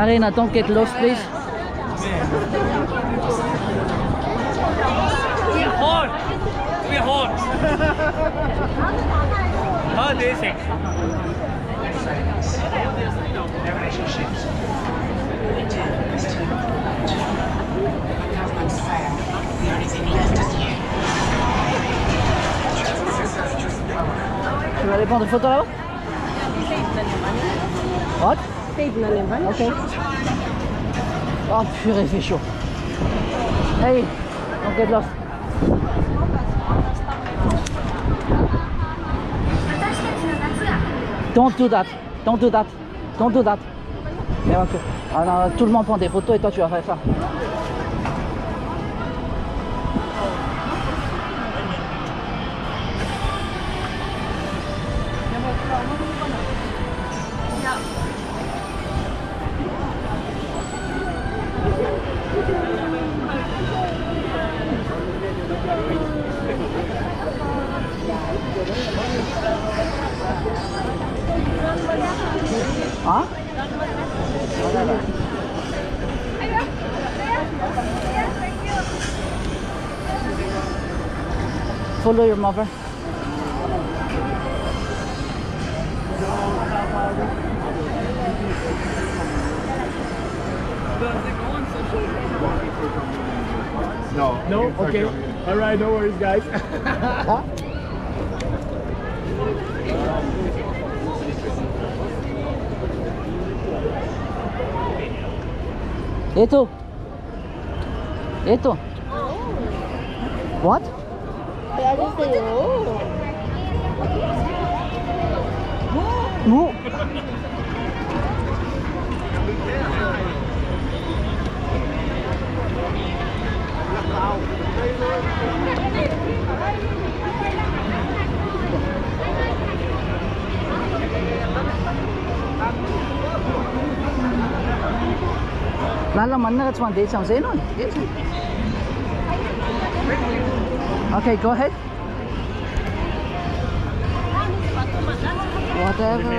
Arena, don't get lost, please. We're hot. We're hot. How do you think? relationships. The only thing left is you. Tu vas aller prendre une photo là-bas? What? Ok. Oh purée, il fait chaud. Hey, don't get lost. Don't do that. Don't do that. Don't do that. Mais ok. Alors, tout le monde prend des photos et toi tu vas faire ça. Huh? Follow your mother. No. No? Okay. Alright, no worries, guys. Huh? Eto. Eto. What? No. Lalaman na that's one day sounds in on. Okay, go ahead. Whatever.